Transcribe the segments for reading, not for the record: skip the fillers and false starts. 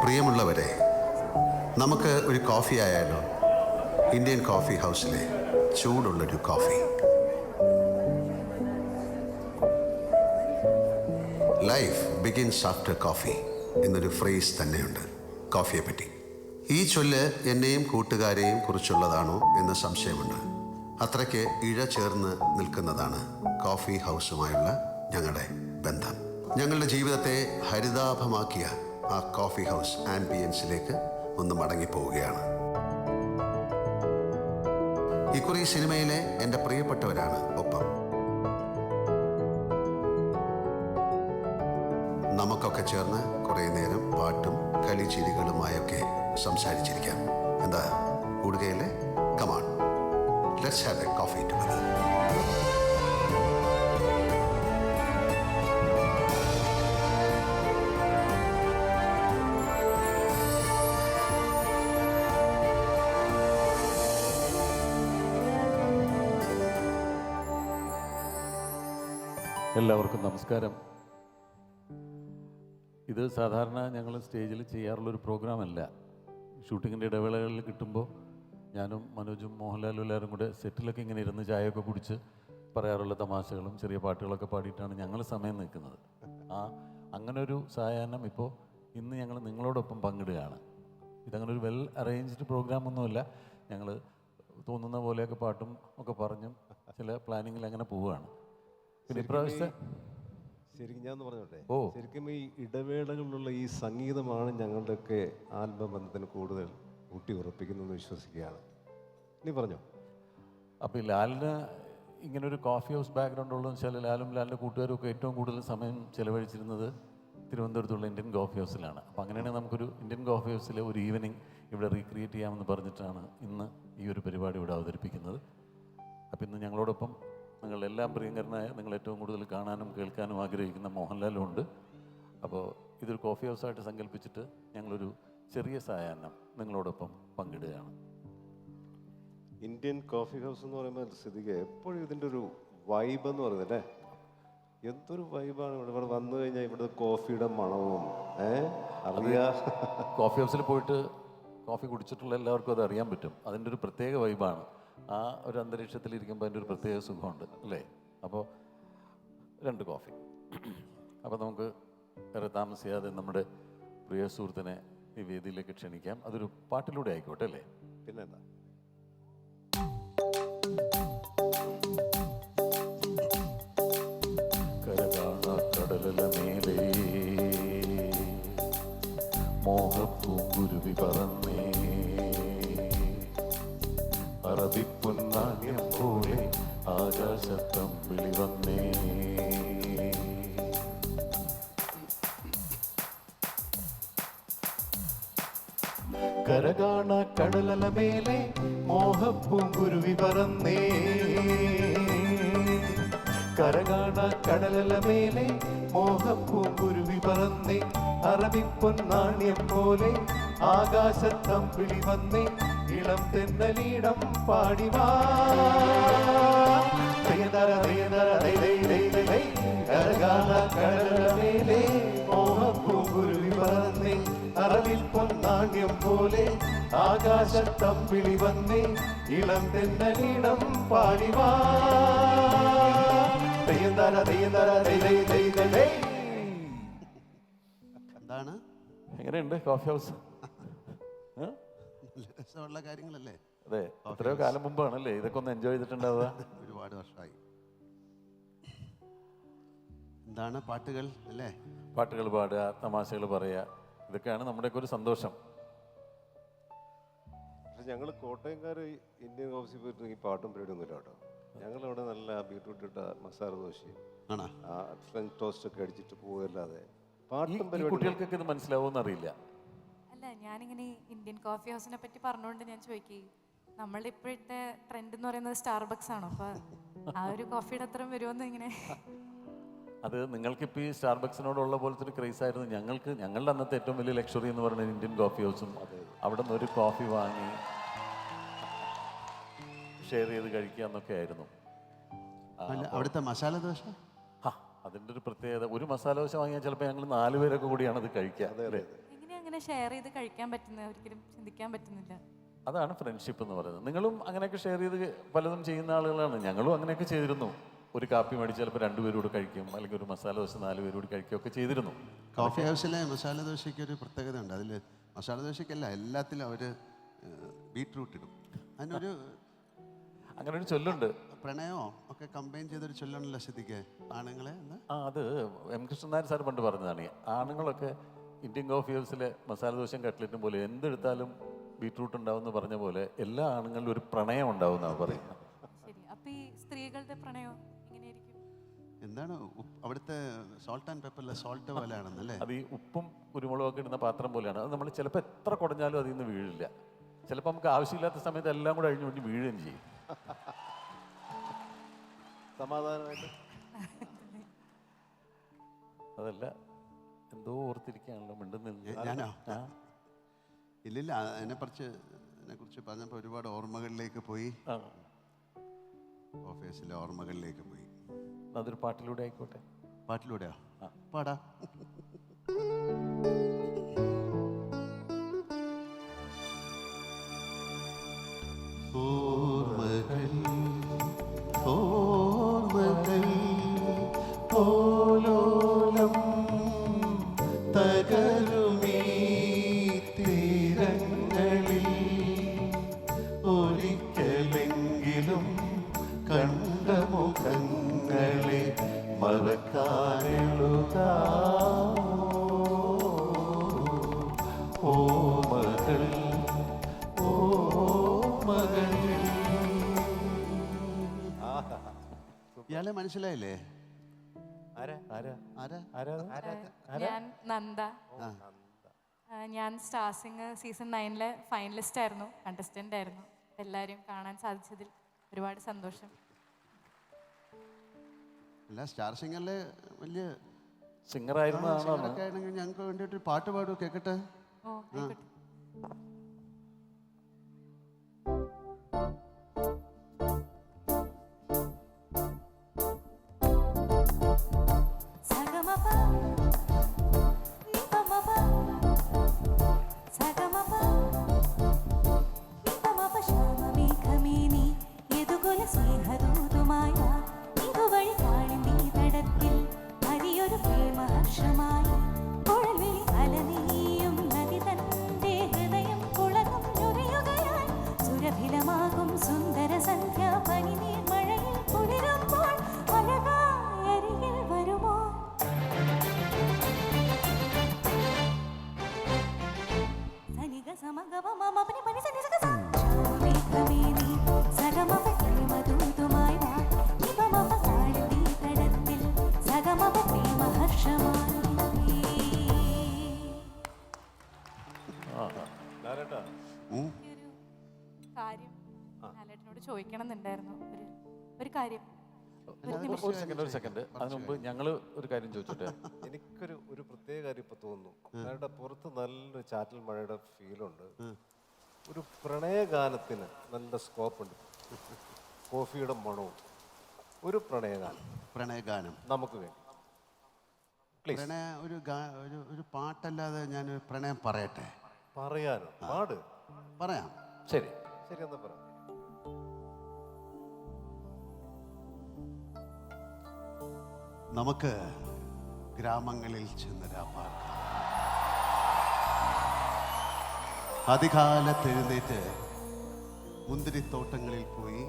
പ്രിയമുള്ളവരെ, നമുക്ക് ഒരു കോഫി ആയാലോ? ഇന്ത്യൻ കോഫി ഹൗസിലെ ചൂടുള്ളൊരു coffee. Life begins after coffee എന്നൊരു ഫ്രേസ് തന്നെയുണ്ട് കോഫിയെ പറ്റി. ഈ ചൊല്ല് എന്നെയും കൂട്ടുകാരെയും കുറിച്ചുള്ളതാണോ എന്ന് സംശയമുണ്ട്. അത്രയ്ക്ക് ഇഴ ചേർന്ന് നിൽക്കുന്നതാണ് കോഫി ഹൗസുമായുള്ള ഞങ്ങളുടെ ബന്ധം. ഞങ്ങളുടെ ജീവിതത്തെ ഹരിതാഭമാക്കിയ ആ കോഫി ഹൗസ് ആംബിയൻസിലേക്ക് ഒന്ന് മടങ്ങിപ്പോവുകയാണ്. ഇക്കുറി സിനിമയിലെ എൻ്റെ പ്രിയപ്പെട്ടവരാണ് ഒപ്പം. നമുക്കൊക്കെ ചേർന്ന് കുറേ നേരം പാട്ടും കളിച്ചിരികളുമായൊക്കെ സംസാരിച്ചിരിക്കാം. എന്താ കൂടുകയല്ലേ? Come on, let's have a coffee together. എല്ലാവർക്കും നമസ്കാരം. ഇത് സാധാരണ ഞങ്ങൾ സ്റ്റേജിൽ ചെയ്യാറുള്ളൊരു പ്രോഗ്രാമല്ല. ഷൂട്ടിങ്ങിൻ്റെ ഇടവേളകളിൽ കിട്ടുമ്പോൾ ഞാനും മനോജും മോഹൻലാലും എല്ലാവരും കൂടെ സെറ്റിലൊക്കെ ഇങ്ങനെ ഇരുന്ന് ചായയൊക്കെ കുടിച്ച് പറയാറുള്ള തമാശകളും ചെറിയ പാട്ടുകളൊക്കെ പാടിയിട്ടാണ് ഞങ്ങൾ സമയം നിൽക്കുന്നത്. അങ്ങനൊരു സായാഹ്നം ഇപ്പോൾ ഇന്ന് ഞങ്ങൾ നിങ്ങളോടൊപ്പം പങ്കിടുകയാണ്. ഇതങ്ങനെ ഒരു വെൽ അറേഞ്ച്ഡ് പ്രോഗ്രാമൊന്നുമല്ല. ഞങ്ങൾ തോന്നുന്ന പോലെയൊക്കെ പാട്ടും ഒക്കെ പറഞ്ഞും ചില പ്ലാനിങ്ങിൽ അങ്ങനെ പോവുകയാണ്. പിന്നെ ഇപ്രാവശ്യം ശരിക്കും ഞാൻ പറഞ്ഞോട്ടെ, ശരിക്കും ഈ ഇടവേളകളിലുള്ള ഈ സംഗീതമാണ് ഞങ്ങളുടെയൊക്കെ ആത്മബന്ധത്തിന് കൂടുതൽ ഊട്ടി ഉറപ്പിക്കുന്നതെന്ന് വിശ്വസിക്കുകയാണ്. നീ പറഞ്ഞോ. അപ്പോൾ ഈ ലാലിന് ഇങ്ങനൊരു കോഫി ഹൗസ് ബാക്ക്ഗ്രൗണ്ട് ഉള്ളതെന്ന് വെച്ചാൽ ലാലും ലാലിൻ്റെ കൂട്ടുകാരും ഒക്കെ ഏറ്റവും കൂടുതൽ സമയം ചിലവഴിച്ചിരുന്നത് തിരുവനന്തപുരത്തുള്ള ഇന്ത്യൻ കോഫി ഹൗസിലാണ്. അപ്പോൾ അങ്ങനെയാണെങ്കിൽ നമുക്കൊരു ഇന്ത്യൻ കോഫി ഹൗസിലെ ഒരു ഈവനിങ് ഇവിടെ റീക്രിയേറ്റ് ചെയ്യാമെന്ന് പറഞ്ഞിട്ടാണ് ഇന്ന് ഈ ഒരു പരിപാടി ഇവിടെ അവതരിപ്പിക്കുന്നത്. അപ്പോൾ ഇന്ന് ഞങ്ങളോടൊപ്പം നിങ്ങളെല്ലാം പ്രിയങ്കരനായ, നിങ്ങൾ ഏറ്റവും കൂടുതൽ കാണാനും കേൾക്കാനും ആഗ്രഹിക്കുന്ന മോഹൻലാലും ഉണ്ട്. അപ്പോൾ ഇതൊരു കോഫി ഹൗസായിട്ട് സങ്കല്പിച്ചിട്ട് ഞങ്ങളൊരു ചെറിയ സായാഹ്നം നിങ്ങളോടൊപ്പം പങ്കിടുകയാണ്. ഇന്ത്യൻ കോഫി ഹൗസ് എന്ന് പറയുമ്പോൾ സ്ഥിതിക്ക് എപ്പോഴും ഇതിൻ്റെ ഒരു വൈബ് എന്ന് പറയുന്നത്, എന്തൊരു വൈബാണ് ഇവിടെ വന്നു കഴിഞ്ഞാൽ ഇവിടെ കോഫിയുടെ മണവും അറിയാ. കോഫി ഹൗസിൽ പോയിട്ട് കോഫി കുടിച്ചിട്ടുള്ള എല്ലാവർക്കും അത് അറിയാൻ പറ്റും. അതിൻ്റെ ഒരു പ്രത്യേക വൈബാണ്. ആ ഒരു അന്തരീക്ഷത്തിലിരിക്കുമ്പോൾ അതിൻ്റെ ഒരു പ്രത്യേക സുഖമുണ്ട് അല്ലേ? അപ്പോൾ 2 കോഫി. അപ്പോൾ നമുക്ക് വേറെ താമസിയാതെ നമ്മുടെ പ്രിയ സുഹൃത്തിനെ ഈ വേദിയിലേക്ക് ക്ഷണിക്കാം. അതൊരു പാട്ടിലൂടെ ആയിക്കോട്ടെ അല്ലേ? പിന്നെന്താ. കടലല മേലേ മോഹപ്പൂങ്കുരുവി പറന്നേ, അറബിപ്പൊന്നാണ്യം പോലെ ആകാശത്തമ്പിളി വന്നേ. കരകാണ കടലല മേലെ മോഹപ്പൂങ്കുരുവി പറന്നേ, കരകാണ കടലല മേലെ മോഹപ്പൂങ്കുരുവി പറന്നേ, അറബിപ്പൊന്നാണ്യം പോലെ ആകാശത്തമ്പിളി വന്നേ, ഇളം തെന്നലീടം പാടിവാ. കടലമേലെ മോഹപ്പൂങ്കുരുവി പറന്നേ, അറവിൽ പൊന്നാണ്യം പോലെ ആകാശത്തമ്പിളി വന്നേ, ഇളം തെന്നലീടം പാടിവാ. എന്താണ്, എങ്ങനെയുണ്ട് കോഫി ഹൗസ്? രസമുള്ള കാര്യങ്ങളല്ലേ? അതെ, എത്രയോ കാലം മുമ്പാണല്ലേ ഇതൊക്കെ ഒന്ന് എൻജോയ് ചെയ്തിട്ടുണ്ടാവുക? ഒരുപാട് വർഷമായി. എന്താണ് പാട്ടുകൾ അല്ലേ? പാട്ടുകൾ പാടുക, തമാശകൾ പറയുക, ഇതൊക്കെയാണ് നമ്മുടെയൊക്കെ ഒരു സന്തോഷം. പക്ഷെ ഞങ്ങൾ കോട്ടയംകാർ ഇന്ത്യൻ ഓഫീസിൽ പോയിട്ട് ഈ പാട്ടും പരിപാടിയൊന്നുമില്ല കേട്ടോ. ഞങ്ങളവിടെ നല്ല ബീട്രൂട്ട് ഇട്ട മസാല ദോശയും ഫ്രഞ്ച് ടോസ്റ്റ് ഒക്കെ അടിച്ചിട്ട് പോവല്ലാതെ പാട്ടും പരിപാടി. കുട്ടികൾക്കൊക്കെ ഇത് മനസ്സിലാവുമെന്ന് അറിയില്ല. അല്ല, ഞാനിങ്ങനെ ഇന്ത്യൻ കോഫി ഹൗസിനെ പറ്റി പറഞ്ഞുകൊണ്ട് ഞാൻ ചോദിക്കുകയും, നമ്മളുടെ ഇപ്പോഴത്തെ ട്രെൻഡ് എന്ന് പറയുന്നത് സ്റ്റാർബക്സ് ആണോ? അപ്പോൾ ആ ഒരു കോഫിയുടെ അത്രയും വരുമെന്ന് ഇങ്ങനെ. അത് നിങ്ങൾക്കിപ്പോൾ ഈ സ്റ്റാർബക്സിനോടുള്ള പോലത്തെ ഒരു ക്രേസ് ആയിരുന്നു. ഞങ്ങളുടെ അന്നത്തെ ഏറ്റവും വലിയ ലക്ഷറി എന്ന് പറയുന്നത് ഇന്ത്യൻ കോഫി ഹൗസും. അവിടെ നിന്ന് ഒരു കോഫി വാങ്ങി ഷെയർ ചെയ്ത് കഴിക്കുക എന്നൊക്കെ ആയിരുന്നു. അവിടുത്തെ മസാല ദോശ അതിൻ്റെ ഒരു പ്രത്യേകത. ഒരു മസാല ദോശ വാങ്ങിയാൽ ചിലപ്പോൾ ഞങ്ങൾ 4 പേരൊക്കെ കൂടിയാണ് അത് കഴിക്കുക. ഇങ്ങനെ ഷെയർ ചെയ്ത് കഴിക്കാൻ പറ്റുന്നത് ഒരിക്കലും ചിന്തിക്കാൻ പറ്റുന്നില്ല. അതാണ് ഫ്രണ്ട്ഷിപ്പ് എന്ന് പറയുന്നത്. നിങ്ങളും അങ്ങനെയൊക്കെ ഷെയർ ചെയ്ത് പലതും ചെയ്യുന്ന ആളുകളാണ്. ഞങ്ങളും അങ്ങനെയൊക്കെ ചെയ്തിരുന്നു. ഒരു കാപ്പി മേടിച്ച് ചിലപ്പോൾ 2 പേരോട് കഴിക്കും, അല്ലെങ്കിൽ ഒരു മസാല ദോശ 4 പേരോട് കഴിക്കുകയൊക്കെ ചെയ്തിരുന്നു. കോഫി ഹൗസിലെ മസാല ദോശയ്ക്ക് ഒരു പ്രത്യേകത ഉണ്ട്. അതിൽ മസാല ദോശയ്ക്കല്ല, എല്ലാത്തിലും അവർ ബീട്രൂട്ട് ഇടും. അതിനൊരു അങ്ങനെ ഒരു ചൊല്ലുണ്ട്. പ്രണയമോ ഒക്കെ കമ്പൈൻ ചെയ്തൊരു ചൊല്ലണല്ലോ സ്ഥിതിക്ക് ആണുങ്ങളെ എന്ന്. അത് എം കൃഷ്ണനായർ സാർ പണ്ട് പറഞ്ഞതാണ്. ആണുങ്ങളൊക്കെ ഇന്ത്യൻ കോഫി ഹൗസിലെ മസാല ദോശയും കട്ട്ലറ്റും പോലെ എന്തെടുത്താലും ബീട്രൂട്ട് ഉണ്ടാവും എന്ന് പറഞ്ഞ പോലെ എല്ലാ ആണുങ്ങളിലും ഒരു പ്രണയം ഉണ്ടാവും എന്നാണ് പറയുന്നത്. ശരി. അപ്പൊ ഈ സ്ത്രീകളുടെ പ്രണയം എങ്ങനെയായിരിക്കും? എന്താണ് അവിടുത്തെ സോൾട്ട് ആൻഡ് പെപ്പറിലെ സോൾട്ട് പോലെയാണെന്നല്ലേ? അത് ഈ ഉപ്പും കുരുമുളകൊക്കെ ഇടുന്ന പാത്രം പോലെയാണ്. അത് നമ്മൾ ചിലപ്പോൾ എത്ര കുടഞ്ഞാലും അതിൽ നിന്ന് വീഴില്ല. ചിലപ്പോൾ നമുക്ക് ആവശ്യമില്ലാത്ത സമയത്ത് എല്ലാം കൂടെ അഴിഞ്ഞു കൊണ്ട് വീഴുകയും ചെയ്യും. സമാധാനമായിട്ട് അതല്ല, എന്തോ ഓർത്തിരിക്കുകയാണല്ലോ മിണ്ടുന്നില്ല. ഞാനോ? ഇല്ലില്ല, അതിനെക്കുറിച്ച് പറഞ്ഞപ്പോൾ ഒരുപാട് ഓർമ്മകളിലേക്ക് പോയി. ഓഫീസിലെ ഓർമ്മകളിലേക്ക് പോയി. അതൊരു പാട്ടിലൂടെ ആയിക്കോട്ടെ. പാട്ടിലൂടെയോ? പാടാ. ഓർമ്മകൾ ഓർമ്മകൾ ഓലോലം തകരുമീ തീരങ്ങളിൽ ഒരിക്കലെങ്കിലും കണ്ട മുഖങ്ങളെ മറക്കാനെഴുതാ ഓർമ്മകൾ ഓർമ്മകൾ. ഇയാളെ മനസ്സിലായില്ലേ? ഞാൻ നന്ദ. ഞാൻ സ്റ്റാർ സിംഗർ സീസൺ 9 ഫൈനലിസ്റ്റ് ആയിരുന്നു, കണ്ടസ്റ്റന്റ് ആയിരുന്നു. എല്ലാവരെയും കാണാൻ സാധിച്ചതിൽ ഒരുപാട് സന്തോഷം. അല്ല, സ്റ്റാർ സിംഗറിലെ വലിയ സിംഗറായിരുന്നു. ആണെങ്കിൽ ഞങ്ങൾക്ക് വേണ്ടിയിട്ട് പാട്ട് പാടുമോ? കേൾക്കട്ടെ. ഓ ആയിക്കോട്ടെ. ചോദിക്കണം എന്നുണ്ടായിരുന്നു ഒരു കാര്യം. ഒരു സെക്കൻഡ് അതിന് മുമ്പ് ഞങ്ങൾ ഒരു കാര്യം ചോദിച്ചോട്ടെ. ഒരു പ്രത്യേക കാര്യം ഇപ്പൊ തോന്നുന്നു. ഞങ്ങളുടെ പുറത്ത് നല്ലൊരു ചാറ്റൽ മഴയുടെ ഫീലുണ്ട്. ഒരു പ്രണയഗാനത്തിന് നല്ല സ്കോപ്പ് ഉണ്ട്. കോഫിയുടെ മണവും ഒരു പ്രണയഗാനം നമുക്ക് വേണ്ടി ഒരു പാട്ടല്ലാതെ ഞാൻ പ്രണയം പറയട്ടെ? പറയാനോ? പാട്. പറയാം. ശരി ശരി, എന്നാ പറയാം. നമുക്ക് ഗ്രാമങ്ങളിൽ ചെന്ന് രാപ്പാർക്കാം. അതികാലത്തെഴുന്നേറ്റ് മുന്തിരിത്തോട്ടങ്ങളിൽ പോയി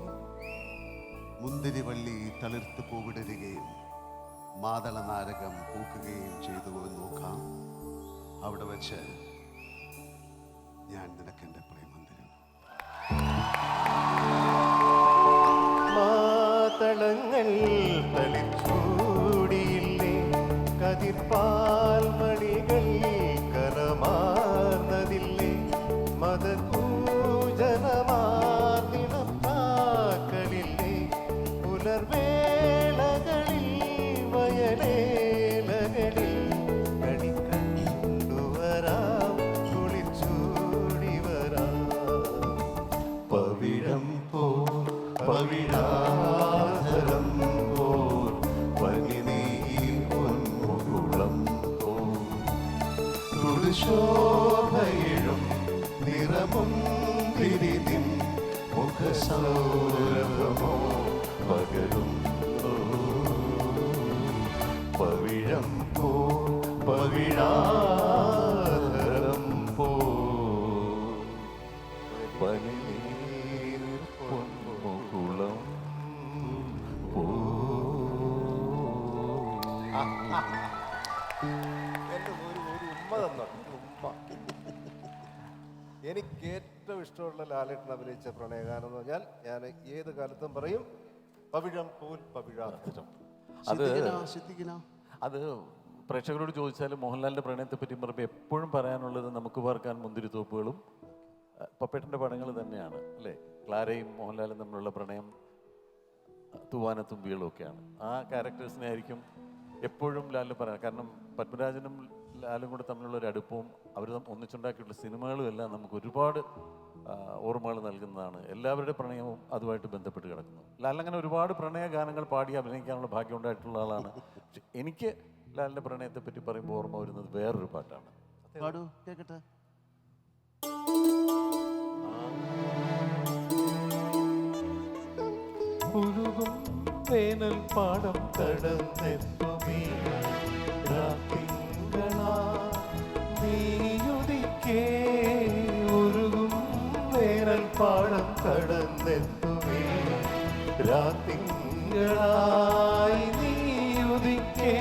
മുന്തിരിവള്ളി തളിർത്ത് പൂവിടരുകയും മാതള നാരകം പൂക്കുകയും ചെയ്തു നോക്കാം. അവിടെ വെച്ച് ഞാൻ നിനക്കെൻ്റെ പ്രേമന്ദിരം. മാതളങ്ങൾ തളിച്ചൂടിയില്ലേ, കതിർപ്പാൽ മണികൾ കരമാർന്നതില്ലേ, മതപൂജനമാർന്നിടത്താക്കളില്ലേ, പുലർവേളകളിൽ വയലേലകളിൽ കണിക്കണ്ടുവരാം, കുളിച്ചൂടി വരാം. പവിഴം പോ പവിഴാധരം പോൽ പനിനീർ പൊന്മുകുളം പോൽ പുതുശോഭയിഴും നിറമുന്തിരി നിൻ മുഖസൗരഭമോ പകരും പവിഴം പോ പവിഴാരം പോ പനിനീർ പൊന്മുകുളം പോ. എൻ്റെ ഒരു ഉമ്മ തന്നോ, ഉമ്മ. എനിക്ക് ഏറ്റവും ഇഷ്ടമുള്ള ലാലേട്ടൻ അഭിനയിച്ച പ്രണയഗാനം എന്ന് പറഞ്ഞാൽ ഞാൻ ഏത് കാലത്തും പറയും പവിഴം പോൽ പവിഴാതിരം. അത് സിദ്ദിഖിനോ? അത് പ്രേക്ഷകരോട് ചോദിച്ചാൽ മോഹൻലാലിൻ്റെ പ്രണയത്തെ പറ്റി പറയുമ്പോൾ എപ്പോഴും പറയാനുള്ളത് നമുക്ക് പാർക്കാൻ മുന്തിരിത്തോപ്പുകളും പപ്പേട്ടൻ്റെ പടങ്ങൾ തന്നെയാണ് അല്ലേ. ക്ലാരയും മോഹൻലാലും തമ്മിലുള്ള പ്രണയം തൂവാനത്തുമ്പികളും ഒക്കെയാണ്. ആ ക്യാരക്ടേഴ്സിനെ ആയിരിക്കും എപ്പോഴും ലാലിൽ പറയാം. കാരണം പത്മരാജനും ലാലും കൂടെ തമ്മിലുള്ള ഒരു അടുപ്പവും അവർ ഒന്നിച്ചുണ്ടാക്കിയിട്ടുള്ള സിനിമകളും എല്ലാം നമുക്ക് ഒരുപാട് ഓർമ്മകൾ നൽകുന്നതാണ്. എല്ലാവരുടെ പ്രണയവും അതുമായിട്ട് ബന്ധപ്പെട്ട് കിടക്കുന്നു. ലാൽ അങ്ങനെ ഒരുപാട് പ്രണയ ഗാനങ്ങൾ പാടി അഭിനയിക്കാനുള്ള ഭാഗ്യം ഉണ്ടായിട്ടുള്ള ആളാണ്. പക്ഷെ എനിക്ക് ലാലിൻ്റെ പ്രണയത്തെ പറ്റി പറയുമ്പോൾ ഓർമ്മ വരുന്നത് വേറൊരു പാട്ടാണ്. പാടൂ, കേക്കട്ടെ. ഉരുകും വേനൽ പാടം കടന്നെത്തുമേ രാത്തിങ്കളാ നീയുദിക്കേ. ഉരുകും വേനൽ പാടം കടന്നെത്തുമേ രാത്തിങ്കളായി നീയുദിക്കേ.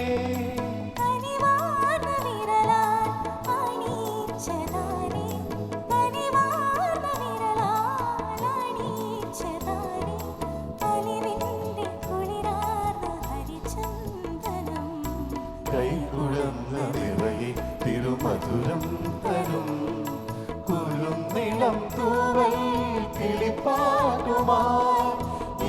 കൈകുഴന്ന നിറയെ തിരുമധുരം തരും കുരുന്നിളം തൂവൽ കിളിപ്പാട്ടുമാ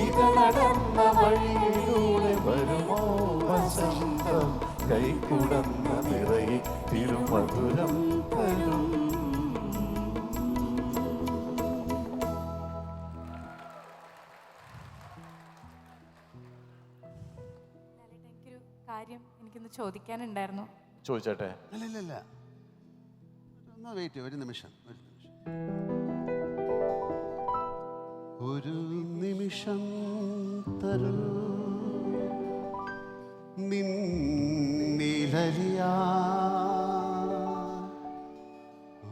ഇതളടന്ന വഴിയിലൂടെ വരുമോ വസന്തം. കൈകുടന്ന നിറയെ തിരുമധുരം തരും. എനിക്കൊരു കാര്യം എനിക്കൊന്ന് ചോദിക്കാനുണ്ടായിരുന്നു. ചോദിച്ചേട്ടെ. അല്ലല്ല, ഒന്ന് വെയിറ്റ്, ഒരു നിമിഷം. ഒരു നിമിഷം തരൂ നിന്നിലലിയാ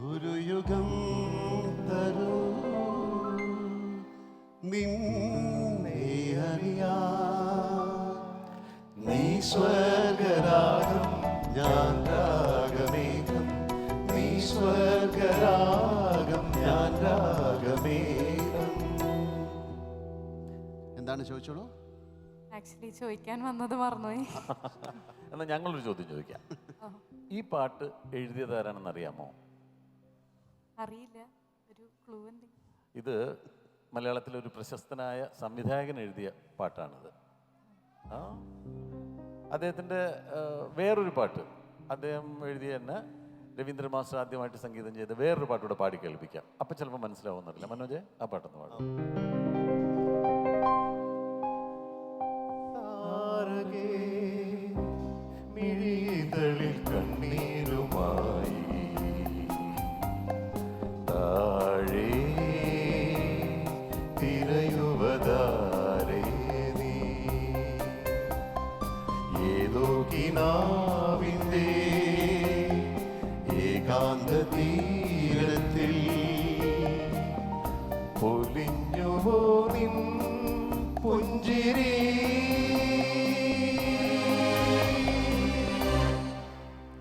ഒരു യുഗം തരൂ നിന്നെ അറിയാ. നീ സ്വർഗരാഗം ഞാൻ രാഗമേഘം. നീ സ്വർഗരാഗം ഞാൻ രാഗമേഘം. എന്താണ് ചോദിച്ചോളൂ. ആക്ച്വലി ചോദിക്കാൻ വന്നത് മറന്നുപോയി. എന്നാൽ ഞങ്ങളൊരു ചോദ്യം ചോദിക്കാം. ഈ പാട്ട് എഴുതിയത് ആരാണെന്ന് അറിയാമോ? അറിയില്ല, ഒരു ക്ലൂ എന്തെങ്കിലും. ഇത് മലയാളത്തിലെ ഒരു പ്രശസ്തനായ സംവിധായകൻ എഴുതിയ പാട്ടാണിത്. ആ അദ്ദേഹത്തിൻ്റെ വേറൊരു പാട്ട് അദ്ദേഹം എഴുതിയ തന്നെ രവീന്ദ്ര മാസ്റ്റർ ആദ്യമായിട്ട് സംഗീതം ചെയ്ത് വേറൊരു പാട്ടുകൂടെ പാടി കേൾപ്പിക്കാം. അപ്പം ചിലപ്പോൾ മനസ്സിലാവുന്നറിയില്ല. മനോജെ, ആ പാട്ടൊന്ന് പാടും. മിഴിതളിൽ കണ്ണീരുമായി താഴെ തിരയുവതാരേ നീ ഏതോ കിനാവിൻ്റെ ഏകാന്ത തീരത്തിൽ പൊലിഞ്ഞുവോ നിൻ പുഞ്ചിരി.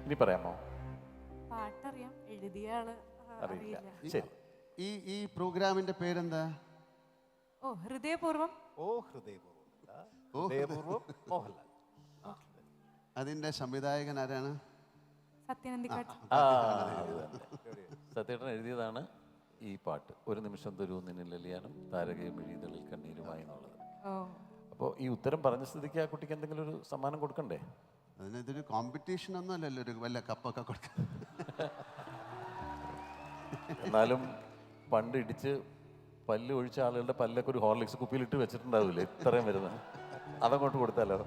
ഇനി പറയാമോ? പാട്ടറിയാം, എഴുതിയ ആള് അറിയില്ല. അറിയില്ല. ശരി. ഈ പ്രോഗ്രാമിന്റെ പേരെന്താ? ഓ, ഹൃദയപൂർവ്വം. ഓ ഹൃദയപൂർവ്വം, ഹൃദയപൂർവ്വം മോഹൻലാൽ. അതിന്റെ സംവിധായകൻ ആരാണ്? സത്യനന്ദിക്കാട്ട്. സത്യേട്ടൻ എഴുതിയതാണ് ഈ പാട്ട്. ഒരു നിമിഷം തരൂ നിന്നിലലിയാനും താരകയും എഴുതലിൽ കണ്ണീരുമായി എന്നുള്ളത്. ഓ, അപ്പോൾ ഈ ഉത്തരം പറഞ്ഞ സ്ഥിതിക്ക് ആ കുട്ടിക്ക് എന്തെങ്കിലും ഒരു സമ്മാനം കൊടുക്കണ്ടേ? അതിനൊരു കോമ്പറ്റീഷൻ ഒന്നും അല്ലല്ലോ, ഒരു വല്ല കപ്പൊക്കെ കൊടുക്കാൻ. എന്നാലും പണ്ട് ഇടിച്ച് പല്ല് ഒഴിച്ച ആളുകളുടെ പല്ലൊക്കെ ഒരു ഹോർലിക്സ് കുപ്പിയിലിട്ട് വെച്ചിട്ടുണ്ടാവില്ലേ ഇത്രയും വരുന്നത്? അതങ്ങോട്ട് കൊടുത്താലോ?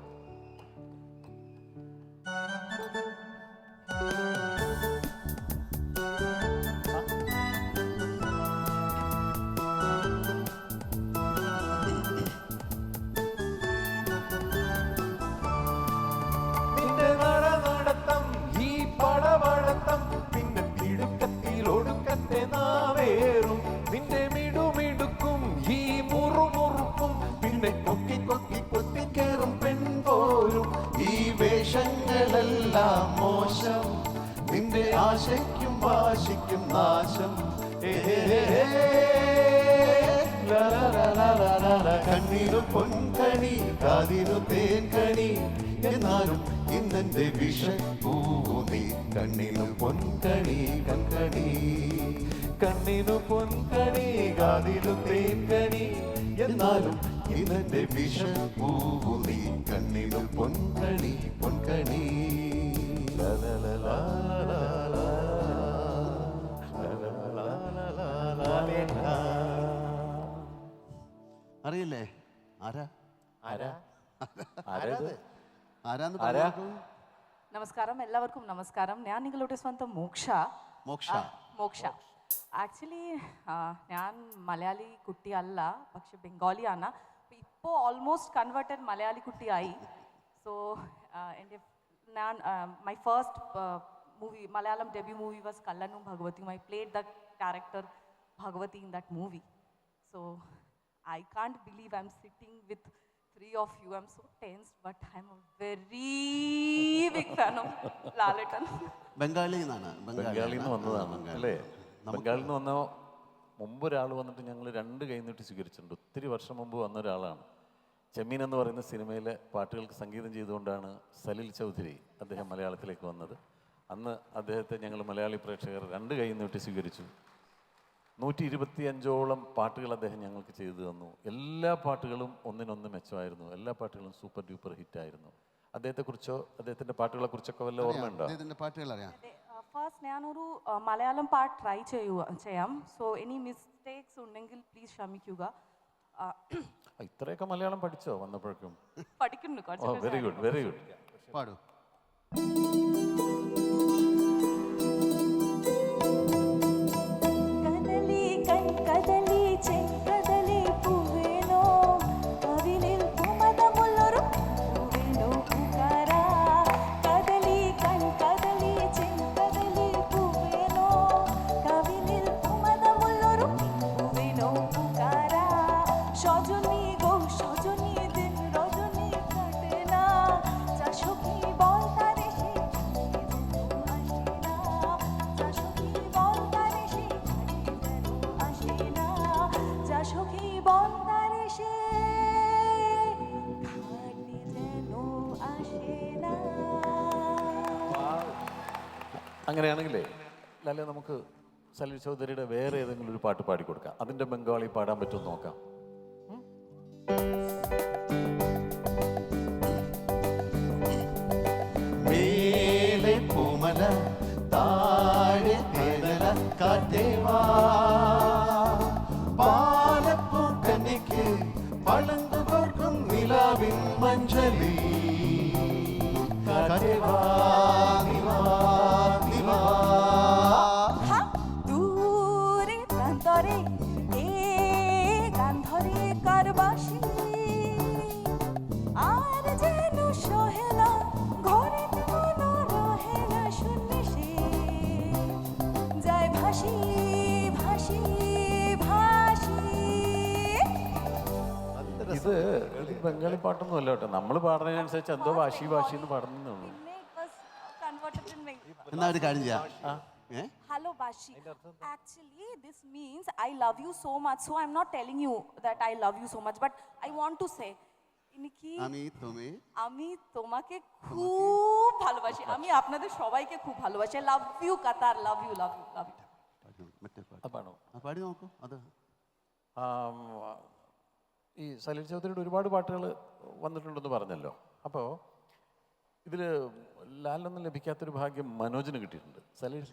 നിന്റെ ആശയ്ക്കും വാശിക്കും നാശം. കണ്ണീരു പൊൻകണി കാതിരു തേൻകണി എന്നാലും ഇന്നെന്റെ വിഷപ്പൂതി. കണ്ണിനു പൊൻകണി കൺകണി കണ്ണിനു പൊൻകണി കാതിരു തേൻകണി എന്നാലും ഇന്നെന്റെ വിഷപ്പൂതി. കണ്ണിനു പൊൻകണി പൊൻകണി. അറിയില്ലേ ആരാ ആരാ ആരാത് ആരാന്ന് ആരാ? പറഞ്ഞു. നമസ്കാരം, എല്ലാവർക്കും നമസ്കാരം. ഞാൻ നിങ്ങളുടെ സ്വന്തം മോക്ഷ. മോക്ഷ. മോക്ഷ ആക്ച്വലി ഞാൻ മലയാളി കുട്ടിയല്ല, പക്ഷെ ബംഗാളിയാണ്. ഇപ്പോൾ ഓൾമോസ്റ്റ് കൺവേർട്ടഡ് മലയാളി കുട്ടിയായി. സോ എൻ്റെ ഞാൻ my first movie Malayalam debut movie was കല്ലനും ഭഗവതിയും. I played the character Bhagavati in that movie. So I can't believe I'm sitting with three of you. I'm so tense, but I'm a very big fan of Lalaton. Bengali എന്നാണ്. ബംഗാളിൽ നിന്ന് വന്നതാണ് അല്ലേ? ബംഗാളിൽ നിന്ന് വന്ന മുമ്പ് ഒരാൾ വന്നിട്ട് ഞങ്ങൾ 2 കൈ നീട്ടി സ്വീകരിച്ചിട്ടുണ്ട്. ഒത്തിരി വർഷം മുമ്പ് വന്ന ഒരാളാണ്. ചെമ്മീൻ എന്ന് പറയുന്ന സിനിമയിലെ പാട്ടുകൾക്ക് സംഗീതം ചെയ്തുകൊണ്ടാണ് സലിൽ ചൗധരി അദ്ദേഹം മലയാളത്തിലേക്ക് വന്നത്. അന്ന് അദ്ദേഹത്തെ ഞങ്ങൾ മലയാളി പ്രേക്ഷകർ 2 കൈ നീട്ടി സ്വീകരിച്ചു. 125ഓളം പാട്ടുകൾ അദ്ദേഹം ഞങ്ങൾക്ക് ചെയ്തു തന്നു. എല്ലാ പാട്ടുകളും ഒന്നിനൊന്ന് മെച്ചമായിരുന്നു. എല്ലാ പാട്ടുകളും സൂപ്പർ ഡ്യൂപ്പർ ഹിറ്റായിരുന്നു. അദ്ദേഹത്തെക്കുറിച്ചോ അദ്ദേഹത്തിൻ്റെ പാട്ടുകളെ കുറിച്ചൊക്കെ വല്ല ഓർമ്മയുണ്ടോ? പാട്ടുകൾ അറിയാം. ഫസ്റ്റ് ഞാനൊരു മലയാളം പാട്ട് ട്രൈ ചെയ്യാം. സോ എനി മിസ്റ്റേക്സ് ഉണ്ടെങ്കിൽ പ്ലീസ് ക്ഷമിക്കുക. ഇത്രയൊക്കെ മലയാളം പഠിച്ചോ വന്നപ്പോഴേക്കും? പഠിക്കുന്നു വെരി ഗുഡ് വെരി ഗുഡ്. പാടൂ. കദലി കദലി ചെങ്കദലി പൂവേനോ കവിളിൽ കുമതമുള്ളൊരു പൂവേനോ പൂക്കാര. കദലി കദലി ചെങ്കദലി പൂവേനോ കവിളിൽ കുമതമുള്ളൊരു പൂവേനോ പൂക്കാര. সজনী গো সজনী দিন রজনী কাটে না যা সখী বল তারে সে আসে না যা সখী বল তারে সে আসে না যা সখী বল তারে সে ঘাটে যেন আসে না. അങ്ങനെയാണെങ്കിലേ ലാലെ നമുക്ക് സലിൽ ചൗധരിയുടെ വേറെ ഏതെങ്കിലും ഒരു പാട്ട് പാടിക്കൊടുക്കാം. അതിൻ്റെ ബംഗാളി പാടാൻ പറ്റുമെന്ന് നോക്കാം. മേലെ പൂമല താഴെ തേനല കാറ്റേവാ പാലപ്പൂക്കന്നിക്ക് പളങ്കു കോർക്കും നിലാവിൻ മഞ്ചലി കാറ്റേവാ നിവാ നിവാ. দূরে প্রান্তরে এ গান ধরে কারবাসি আর যেন সহে না ঘরে মন রহে না শুনলে সে যায় ভাসি ভাসি ভাসি. ഇത് ബംഗാളി പാട്ടൊന്നും അല്ല കേട്ടോ. നമ്മൾ പാടുന്നതിനനുസരിച്ച് എന്തോ ഭാഷി എന്ന് പാടുന്നേ ഉള്ളൂ. It was converted in എന്നാ ഒരു കാര്യം ചെയ്യാം. Hello Bashi. Actually, this means I love you so much. So I'm not telling you that I love you so much, but I want to say, ইনকি আমি তোমাকে খুব ভালোবাসি. আমি আপনাদের সবাইকে খুব ভালোবাসি. Love you Qatar, love you love you love you. അത് പാടോ? പാടി നോക്കൂ. അത് ഈ സലിൽ ചൗധരിയുടെ ഒരുപാട് പാട്ടുകൾ വന്നിട്ടുണ്ടെന്ന് പറഞ്ഞല്ലോ. അപ്പോൾ ഇതിൽ ലാലൊന്നും ലഭിക്കാത്തൊരു ഭാഗ്യം മനോജിന് കിട്ടിയിട്ടുണ്ട്. സലിൽ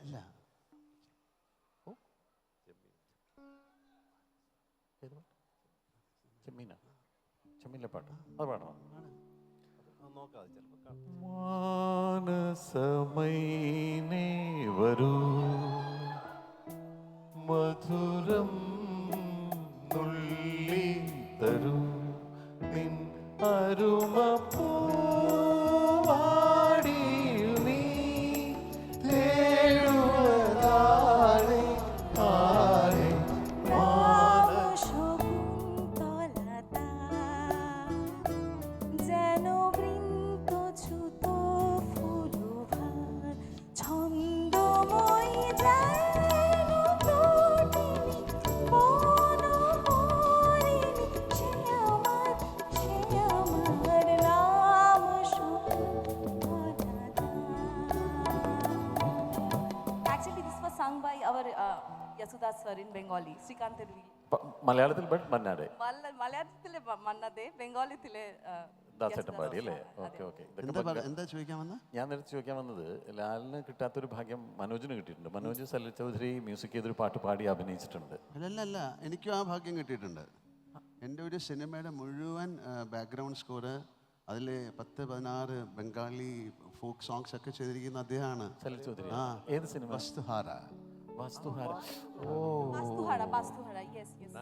ചെമ്മീനാ ചെമ്മീനിലെ പാട്ട് അത് പാടണം. മാനസമൈനേ വരൂ മധുരം നുള്ളി തരൂ നിൻ അരുമ പൂവാടിയിൽ നീ തേടുവതാരെ ആരെ শকুন্তলতা যেন বৃন্ত ছুত ফুলভার ছন্দ sung by our Yasudas sir in Bengali, Srikant Terwil. മലയാളത്തിൽ ബട്ട് മന്നാടെ മലയാളത്തിലെ മന്നതെ ബംഗാളിത്തിലെ ദാസേട്ടൻ പാടി അല്ലേ? Okay okay. എന്താ ചോദിക്കാൻ വന്ന? ഞാൻ നേരത്തെ ചോദിക്കാൻ വന്നത്, ലാലിന് കിട്ടാത്തൊരു ഭാഗ്യം മനോജിന് കിട്ടിയിട്ടുണ്ട്. മനോജ് സലിൽ ചൗധരി മ്യൂസിക് ചെയ്തൊരു പാട്ട് പാടി അഭിനയിച്ചിട്ടുണ്ട്. അല്ല എനിക്കും ആ ഭാഗ്യം കിട്ടിയിട്ടുണ്ട്. എൻ്റെ ഒരു സിനിമയുടെ മുഴുവൻ ബാക്ക്ഗ്രൗണ്ട് സ്കോറ് അതിൽ 10-16 ബംഗാളി ഫോക്ക് സോങ്സ് ഒക്കെ ചെയ്തിരിക്കുന്ന അദ്ദേഹമാണ്. സലിൽ ചൗധരി. ആ, ഏത് സിനിമ? വസ്തുഹാര. വാസ്തുഹാര. ഓ, ബാസ്തുഹാര, യെസ് യെസ്.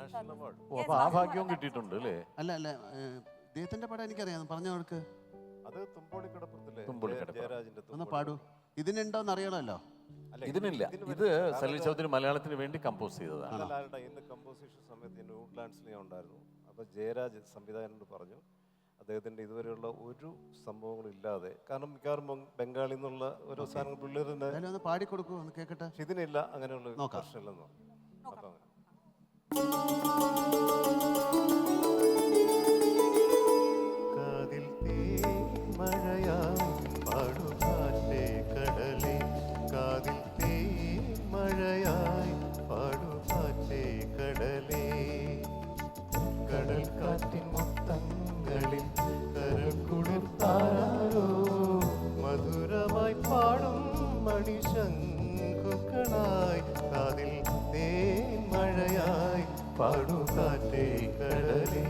ഓ, അപ്പൊ ആ ഭാഗ്യവും കിട്ടിയിട്ടുണ്ട് അല്ലേ? അല്ല അദ്ദേഹത്തിൻ്റെ പടം എനിക്കറിയാം, പറഞ്ഞവർക്ക്. അത് തുമ്പോളിക്കടപ്പുറത്തിലെ തുമ്പോളിക്കടപ്പുറം. ജയരാജിന്റെ ഒന്ന് പാടൂ. ഇതിനുണ്ടോന്ന് അറിയണമല്ലോ. ഇതിനില്ല. ഇത് സലിൽ ചൗധരി മലയാളത്തിന് വേണ്ടി കമ്പോസ് ചെയ്തതാണ്. ഇന്ന് കമ്പോസിഷൻ സമയത്ത് വുഡ്ലാൻഡ്സിൽ ഞാൻ ഉണ്ടായിരുന്നു. അപ്പോൾ ജയരാജ് സംവിധായകനോട് പറഞ്ഞു, അദ്ദേഹത്തിൻ്റെ ഇതുവരെയുള്ള ഒരു സംഭവങ്ങളും ഇല്ലാതെ, കാരണം മിക്കവാറും ബംഗാളിൽ നിന്നുള്ള ഓരോ സാധനങ്ങൾ പിള്ളേർ ഒന്ന് പാടിക്കൊടുക്കൂ, ഒന്ന് കേൾക്കട്ടെ. ഇതിനില്ല അങ്ങനെയുള്ള പ്രശ്നമില്ലെന്നോ. അപ്പം കാതിൽ തേൻമഴയായി പാടുകാറ്റേ കടലേ, കാതിൽ തേൻമഴയായി പാടുകാറ്റേ കടലേ, കടൽ കാറ്റിൻ മുത്തങ്ങളിൽ കരൾ കുളിർത്താരോ, മധുരമായി പാടും മണിശങ്കുകളായി, കാതിൽ തേൻമഴയായി പാടുകാറ്റേ കടലേ.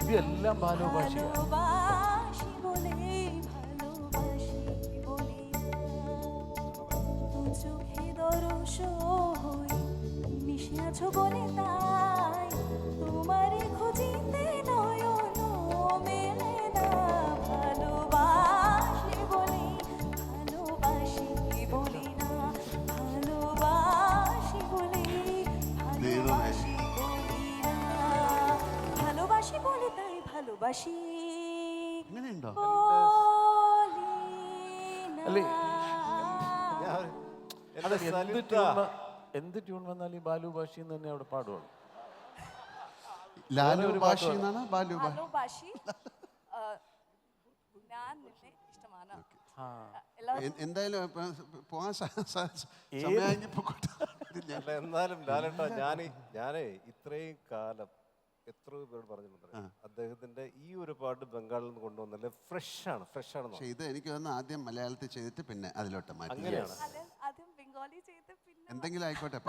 ഇതെല്ലാം ബാലോഭാഷയാണ്. বলে তাই তোমারে খুঁজিতে নয়ন মেলে না, ভালোবাসি বলে ভালোবাসি বলি না, ভালোবাসি বলে ভালোবাসি বলি না, ভালোবাসি বলে তাই ভালোবাসি ഇങ്ങനെയുണ്ടോ? বলি അല്ലേ? না. എന്ത് ട്യൂൺ വന്നാലും ഈ ബാലു ഭാഷയിൽ നിന്ന് തന്നെ അവിടെ പാടുള്ളൂ. ലാലു ഭാഷ എന്നാണ് ബാലു ഭാഷ. ഭാലോഭാഷി ഞാൻ നിന്നെ ഇഷ്ടമാണ്. എന്തായാലും പോകാൻ സമയമായെങ്കിൽ പൊക്കോട്ടെ. അല്ല, എന്നാലും ലാലേട്ടാ, ഞാനേ ഇത്രയും കാലം എത്രയോ പേരോട് പറഞ്ഞിട്ടുണ്ട്, അദ്ദേഹത്തിന്റെ ഈ ഒരു പാട്ട് ബംഗാളിൽ നിന്ന് കൊണ്ടുവന്നല്ലേ ഫ്രഷ് ആണ്. പക്ഷേ ഇത് എനിക്ക് തോന്നുന്നു ആദ്യം മലയാളത്തിൽ ചെയ്തിട്ട് പിന്നെ അതിലോട്ട് മാറ്റി. അങ്ങനെയാണ്. ആദ്യം ബംഗാളി ചെയ്ത് പിന്നെ എന്തെങ്കിലും ആയിക്കോട്ടെ.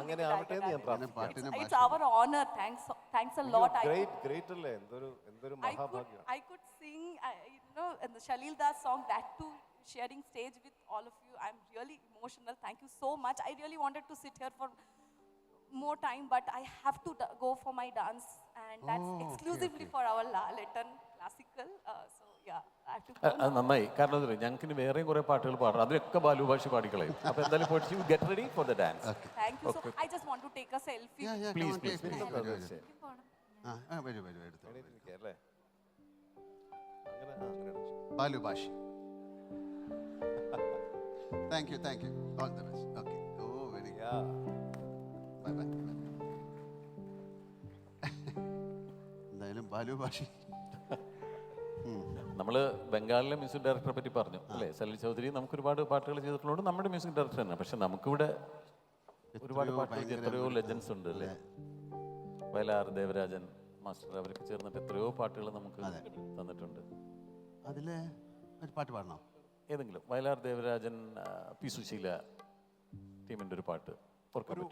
അങ്ങനെ ആവട്ടെ എന്ന് ഞാൻ പ്രാർത്ഥിക്കുന്നു. പാട്ടിന് It's our honor. Thanks a lot. Great അല്ലേ? എന്തൊരു മഹാഭാഗ്യം. I could sing, the Shalil Das song, that too, sharing stage with all of you. I'm really emotional. Thank you so much. I really wanted to sit here for more time, but I have to go for my dance, and that's exclusively for our Laletan classical. So yeah, I have to go. അത് നന്നായി. കാരണം എന്താ പറയുക, ഞങ്ങൾക്ക് ഇനി വേറെയും കുറെ പാട്ടുകൾ പാടണം. അതിലൊക്കെ ബാലു ഭാഷ പാടിക്കളയും. അപ്പൊ എന്തായാലും പോയിട്ട് get ready for the dance. Thank you. So I just want to take a selfie. Please വരൂ. എണീറ്റിരിക്കുക അല്ലേ? അങ്ങനെ Balu Basha. Thank you all the best. Okay. Oh very good. Bye bye. എന്തായാലും ബാലു ഭാഷ. നമ്മൾ ബംഗാളിലെ മ്യൂസിക് ഡയറക്ടറെ പറ്റി പറഞ്ഞു അല്ലേ? സലിൽ ചൗധരി നമുക്ക് ഒരുപാട് പാട്ടുകൾ ചെയ്തിട്ടുള്ളത് നമ്മുടെ മ്യൂസിക് ഡയറക്ടർ തന്നെ. പക്ഷെ നമുക്കിവിടെ ഒരുപാട് പാട്ടുകൾ എത്രയോ ലെജൻസ് ഉണ്ട് അല്ലേ? വയലാർ ദേവരാജൻ മാസ്റ്റർ അവരൊക്കെ ചേർന്നിട്ട് എത്രയോ പാട്ടുകൾ നമുക്ക് തന്നിട്ടുണ്ട്. അതില് ഒരു പാട്ട് പാടണോ? ഏതെങ്കിലും വയലാർ ദേവരാജൻ, പി സുശീല ടീമിൻ്റെ ഒരു പാട്ട്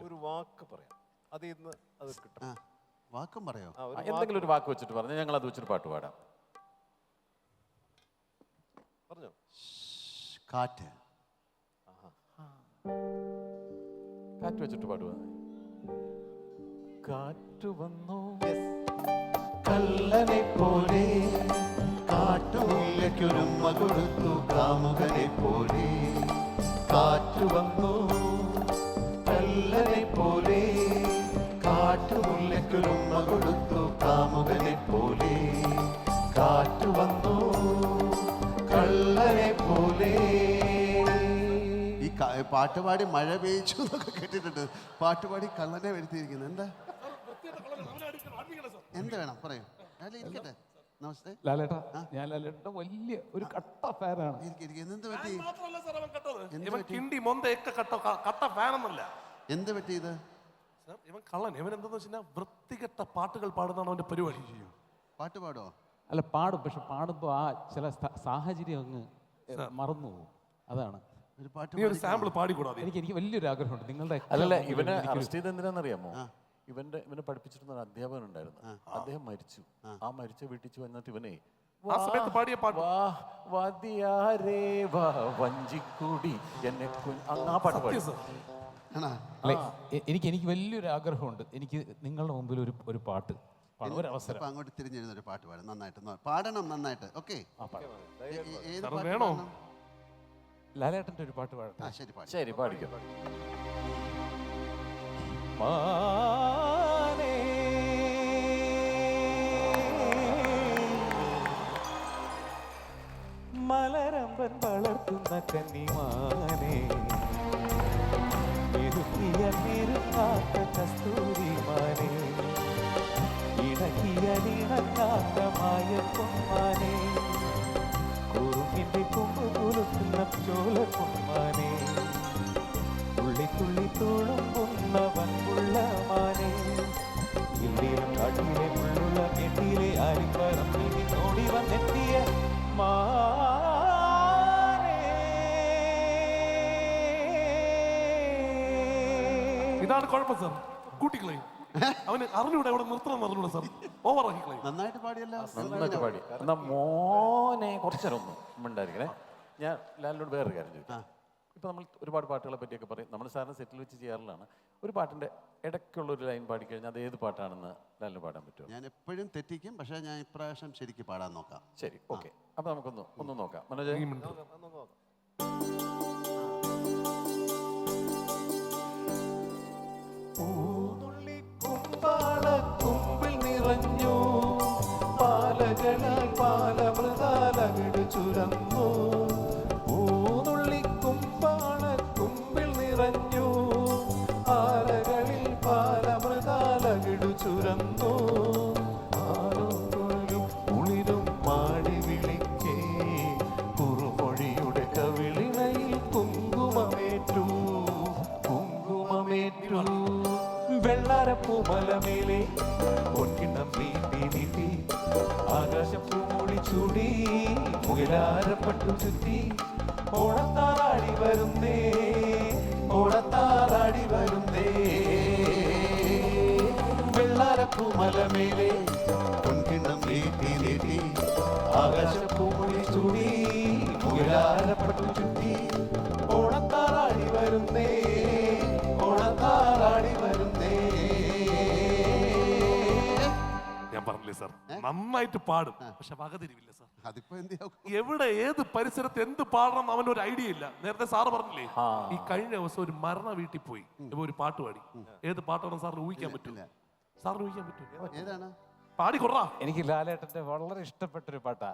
ഒരു വാക്ക് പറയാം, അത് ഇന്ന് അത് കിട്ടും. വാക്കും പറയോ? എന്തെങ്കിലും ഒരു വാക്ക് വെച്ചിട്ട് പറഞ്ഞു, ഞങ്ങൾ അത് വെച്ചൊരു പാട്ട് പാടാം. പറഞ്ഞോ. കാറ്റ്. കാറ്റ് വെച്ചിട്ട് പാടുക. കാറ്റ് വന്നു കള്ളനെ പോലെ കാട്ടുമുല്ലയ്ക്കൊരുമ്മ കൊടുത്തു കാമുകനെ പോലെ, കാറ്റു വന്നു കള്ളനെ പോലെ കാട്ടുമുല്ലയ്ക്കൊരുമ്മ കൊടുത്തു കാമുകനെ പോലെ, കാറ്റു വന്നു കള്ളനെ പോലെ. ഈ പാട്ടുപാടി മഴ പെയ്ച്ചു എന്നൊക്കെ കേട്ടിട്ടുണ്ട്. പാട്ടുപാടി കള്ളനെ വരുത്തിയിരിക്കുന്നത് എന്താ? എന്ത് വേണം പറയൂ. ഇരിക്കട്ടെ. നമസ്തേ. ലാലേട്ടാ, ഞാൻ ലാലേട്ടൻ്റെ വലിയ ഒരു കട്ട ഫാനാണ്. എന്ത് പറ്റി? മാത്രമല്ല സാർ അവൻ കട്ടത്. ഇവൻ കിണ്ടി മൊന്തയൊക്കെ കട്ട ഫാനൊന്നല്ല. എന്ത് പറ്റി ഇത്? സാർ ഇവൻ കള്ളൻ. ഇവൻ എന്താന്ന് വെച്ചാൽ വൃത്തികെട്ട പാട്ടുകൾ പാടുന്നതാണ് അവന്റെ പരിപാടി. പാട്ട് പാടോ? അല്ല, പാടും. പക്ഷെ പാടുമ്പോൾ ആ ചില സാഹചര്യം അങ്ങ് മറന്നു പോകും. അതാണ്. ഒരു പാട്ട് നീ ഒരു സാമ്പിൾ പാടിക്കൂടാതെ. എനിക്ക് വലിയൊരു ആഗ്രഹമുണ്ട് നിങ്ങളുടെ. അല്ലല്ല, ഇവനെ അറസ്റ്റ് ചെയ്ത് എന്തിനാണെന്നറിയാമോ? ഇവനെ പഠിപ്പിച്ചിരുന്ന ഒരു അധ്യാപകൻ ഉണ്ടായിരുന്നു. അദ്ദേഹം മരിച്ചു. ആ മരിച്ച വീട്ടിൽ വന്നിട്ട് ഇവനെ ആ സമയത്ത് പാടിയ പാട്ട് വഞ്ചിക്കൂടി എന്നെ ആ പാട്ട് പാടി. അല്ലെ, എനിക്ക് വലിയൊരു ആഗ്രഹമുണ്ട്. എനിക്ക് നിങ്ങളുടെ മുമ്പിൽ ഒരു പാട്ട് പാടാം, ഒരു അവസരം. അങ്ങോട്ട് തിരിഞ്ഞിരുന്ന ഒരു പാട്ട് പാടും. നന്നായിട്ട് പാടണം, നന്നായിട്ട്. ഓക്കെ, വേണോ? ലാലേട്ടൻ്റെ ഒരു പാട്ട് പാടട്ടെ? ശരി, പാടി. ശരി, പാടിക്കോ. മലരമ്പൻ വളർത്തുന്ന കന്നിമാനേ, കസ്തൂരിമാനേ, ഇണക്കിയലിണങ്ങാത്ത മായപ്പൊന്മാനേ, കുറുങ്ങിന്റെ കൊമ്പ് കുലുക്കുന്ന ചോലപ്പൊന്മാനേ, തുള്ളി തുള്ളി തുളുമ്പുന്ന വൻപുള്ള മാനേ, ഇല്ലിലും കാട്ടിലെ മുള്ളുള്ള കെട്ടിയിലെ ആലിപ്പറം നോടി വന്നെത്തിയ മാനേ. ഇതാണ് കുഴപ്പം സാർ. കൂട്ടിക്കളയും. അവന് അറിഞ്ഞൂടെ അവിടെ നിർത്തണം അറിഞ്ഞൂടെ സാർ. ഓവറാക്കിക്കളയും. നന്നായിട്ട് പാടിയല്ലോ. നന്നായിട്ട് പാടി. എന്നാ മോനെ കുറച്ചേരം ഒന്നും ഉണ്ടായിരിക്കണേ. ഞാൻ ലാലിനോട് വേറൊരു കാര്യം ചോദിക്കാം. ഇപ്പം നമ്മൾ ഒരുപാട് പാട്ടുകളെ പറ്റിയൊക്കെ പറയും. നമ്മൾ സാറിന് സെറ്റിൽ വെച്ച് ചെയ്യാറുള്ളതാണ്. ഒരു പാട്ടിൻ്റെ ഇടയ്ക്കുള്ള ഒരു ലൈൻ പാടിക്കഴിഞ്ഞാൽ അത് ഏത് പാട്ടാണെന്ന് ലാലിന് പാടാൻ പറ്റുമോ? ഞാൻ എപ്പോഴും തെറ്റിക്കും, പക്ഷേ ഞാൻ ഇപ്രാവശ്യം ശരിക്ക് പാടാൻ നോക്കാം. ശരി, ഓക്കെ. അപ്പം നമുക്കൊന്ന് നോക്കാം. മനോജ്, കുമ്പിൾ നിറഞ്ഞു പാലകളാൽ പാലമൃതാലകിട് ചുരന്നു. പൂതുള്ളിക്കുമ്പാള കുമ്പിൾ നിറഞ്ഞു പാലകളിൽ പാലമൃതാലകിട് ചുരന്നു. ആരോരും കുളിരും മാടി വിളിക്കേ കുറുമൊഴിയുടെ കവിളിണയിൽ കുങ്കുമമേറ്റു. വെള്ളാരപ്പൂമലമേലെ പൊൻകിണ്ണം നീട്ടി നീട്ടി ആകാശം പൂമൂടി ചൂടി മുകിലാരപ്പെട്ടു ചുറ്റി ഓണത്താറാടി വരുന്നേ, ഓണത്താറാടി വരുന്നേ. വെള്ളാരപ്പൂമലമേലെ പൊൻകിണ്ണം നീട്ടി നീട്ടി ആകാശം പൂമൂടി ചൂടി മുകിലാരപ്പെട്ടു ചുറ്റി ഓണത്താറാടി വരുന്നേ, ഓണത്താറാടി വരുന്നേ. ഞാൻ പറഞ്ഞില്ലേ സാർ, നന്നായിട്ട് പാടും. പക്ഷെ വകതിരിവില്ല സാർ. അതിപ്പോ എന്തിയാ? എവിടെ ഏത് പരിസരത്ത് എന്ത് പാടണം അവന് ഒരു ഐഡിയ ഇല്ല. നേരത്തെ സാറ് പറഞ്ഞില്ലേ, ഈ കഴിഞ്ഞ ദിവസം ഒരു മരണ വീട്ടിൽ പോയി ഇപ്പൊ ഒരു പാട്ട് പാടി. ഏത് പാട്ടാണെന്ന് സാറിന് ഊഹിക്കാൻ പറ്റില്ല. സാറിന് ഊഹിക്കാൻ പറ്റും? ഏതാണ്? പാടി കൊറാ. എനിക്ക് ലാലേട്ടൻ്റെ വളരെ ഇഷ്ടപ്പെട്ടൊരു പാട്ടാ.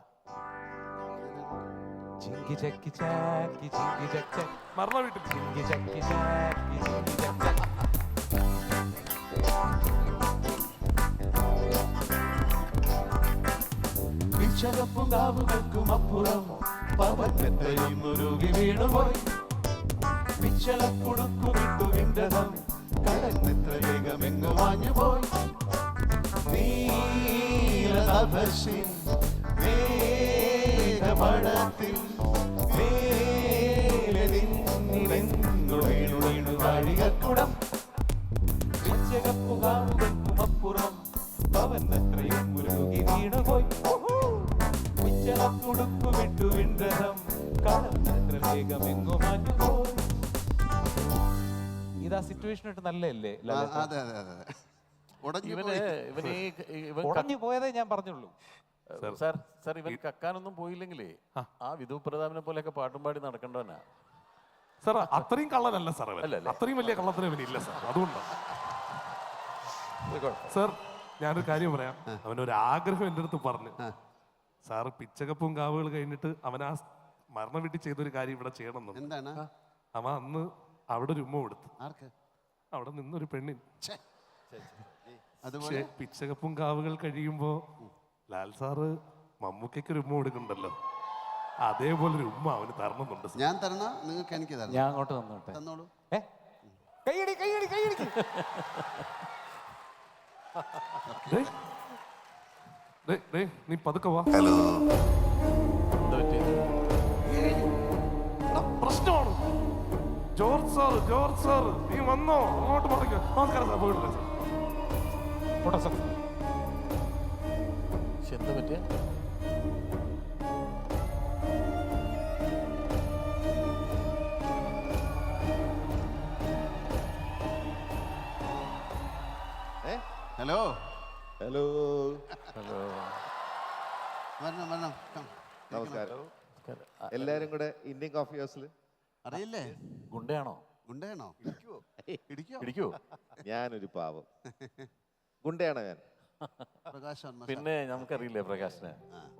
ചിങ്കി ചക്കി ചാക്കി ചിങ്കി ചക്ക മരണ വീട്ടിൽ ചിങ്കി ചക്കി ചാക്കി ചിങ്കി ചക്ക. പിച്ചകപ്പുകാവുകൾക്കും അപ്പുറം പവറ്റയും മുരുകി വീണുപോയി. പിച്ചളക്കുടുക്കുമിട്ടു വിണ്ടതം കടന്നെത്ര വേഗമെങ്ങു മാഞ്ഞുപോയി. നീലതപസ്സിൻ മേഘപടത്തിൽ മേലെ നിന്നിവെന്നു വീണു വീണു വാഴികക്കുടം. പിച്ചകപ്പുകാവുകൾക്കും അപ്പുറം പവന്നത്രയും മുരുകി വീണുപോയി. പിച്ചളക്കുടുക്കു വിട്ടു വിണ്ടതം കടന്നെത്ര വേഗമെങ്ങു മാഞ്ഞുപോയി. ഇതാ സിറ്റുവേഷനായിട്ട് നല്ലതല്ലേ? അതെ അതെ അതെ. ഉടഞ്ഞു പോയതേ ഞാൻ പറഞ്ഞുള്ളൂ. സാർ ഇവൻ കക്കാനൊന്നും പോയില്ലെങ്കിലേ ആ വിധു പ്രതാപനെ പോലെയൊക്കെ പാട്ടും പാടി നടക്കേണ്ടവനാ സാർ. അത്രയും കള്ളനല്ല സാർ അവൻ. അത്രയും വലിയ കള്ളത്തിന് അവനില്ല സാർ. അതുകൊണ്ടാണ് സാർ. ഞാനൊരു കാര്യം പറയാം. അവനൊരു ആഗ്രഹം എൻ്റെ അടുത്ത് പറഞ്ഞു. സാറ് പിച്ചകപ്പും കാവുകൾ കഴിഞ്ഞിട്ട് അവൻ ആ മരണ വീട്ടിൽ ചെയ്തൊരു കാര്യം ഇവിടെ ചെയ്യണം. എന്താണ്? അവൻ അന്ന് അവിടെ ഒരു ഉമ്മ കൊടുത്തു. ആർക്ക്? അവിടെ നിന്നൊരു പെണ്ണിന്. അതുപോലെ പിച്ചകപ്പും കാവുകൾ കഴിയുമ്പോ ലാൽ സാറ് മമ്മൂക്കയ്ക്ക് ഒരു ഉമ്മ കൊടുക്കണ്ടല്ലോ, അതേപോലെ ഒരു ഉമ്മ അവന് തരണമെന്നുണ്ട് സാർ. ഞാൻ തരണ നിങ്ങൾക്ക് എനിക്ക് തരണം. ഞാൻ അങ്ങോട്ട് തന്നോട്ടെ. തന്നോളൂ. കൈയടി കൈയടി കൈയടി. ഡേയ്, ഡേയ്, ഡേയ്, നീ പതുക്കെ വാ. ഹലോ. എന്താ പറ്റിയത്? പ്രശ്നമാണ്. ജോർജ് സാർ നീ വന്നോ? അങ്ങോട്ട് മടങ്ങ്. നമസ്കാരം സാർ, പോയിട്ടില്ല സാർ. പോട്ടെ സാർ. പക്ഷെ എന്താ പറ്റിയ? ഹലോ. Hello, hello. വരണം വരണം. Come. നമസ്കാരം. എല്ലാരും കൂടെ ഇന്ത്യൻ കോഫി ഹൗസിൽ. അറിയില്ലേ? ഗുണ്ടയാണോ? ഗുണ്ടയാണോ? ഇടിക്കോ? ഇടിക്കോ? ഞാനൊരു പാവം ഗുണ്ടയാണ് ഞാൻ. പ്രകാശ് വർമ്മ. പിന്നെ നമുക്കറിയില്ലേ പ്രകാശിനെ?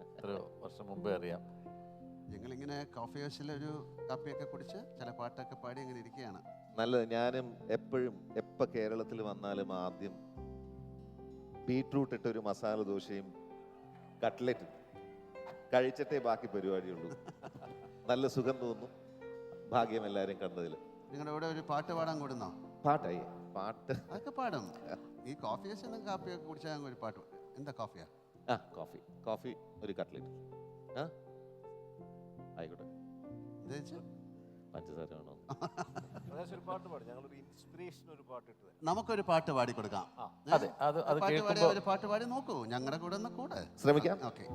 എത്ര വർഷം മുമ്പേ അറിയാം. ഞങ്ങളിങ്ങനെ കോഫി ഹൗസിൽ ഒരു കാപ്പിയൊക്കെ കുടിച്ച് ചില പാട്ടൊക്കെ പാടി അങ്ങനെ ഇരിക്കുകയാണ്. നല്ലത്. ഞാനും എപ്പോഴും എപ്പോൾ കേരളത്തിൽ വന്നാലും ആദ്യം ബീട്രൂട്ട് ഇട്ടൊരു മസാല ദോശയും കട്ട്ലറ്റും കഴിച്ചിട്ടേ ബാക്കി പരിപാടിയുള്ളൂ. നല്ല സുഖം തോന്നും. ഭാഗ്യം എല്ലാവരും കണ്ടതിൽ. നിങ്ങളുടെ ഇവിടെ ഒരു പാട്ട് പാടാൻ കൂടുന്നോ? പാട്ടായി പാട്ട് അതൊക്കെ പാടും. ഈ കോഫി ഹൗസിൽ നിന്ന് കാപ്പിയൊക്കെ കുടിച്ചാൽ ഒരു പാട്ട് പാടും. എന്താ കോഫിയാ? ആ കോഫി ഒരു കട്ട്ലറ്റ്. ആ ആയിക്കോട്ടെ. എന്താ വെച്ചാ? പഞ്ചസാര വേണോ? പ്രകാശ് ഒരു പാട്ട് പാടും. ഞങ്ങളൊരു ഇൻസ്പിറേഷൻ ഒരു പാട്ട് ഇട്ടത്. നമുക്കൊരു പാട്ട് പാടി കൊടുക്കാം. അതെ, അത് പാട്ട് പാടി കേൾക്കുമ്പോ ഒരു പാട്ട് പാടി നോക്കൂ. ഞങ്ങളുടെ കൂടെ ഒന്ന് കൂടെ ശ്രമിക്കാം. ഓക്കെ.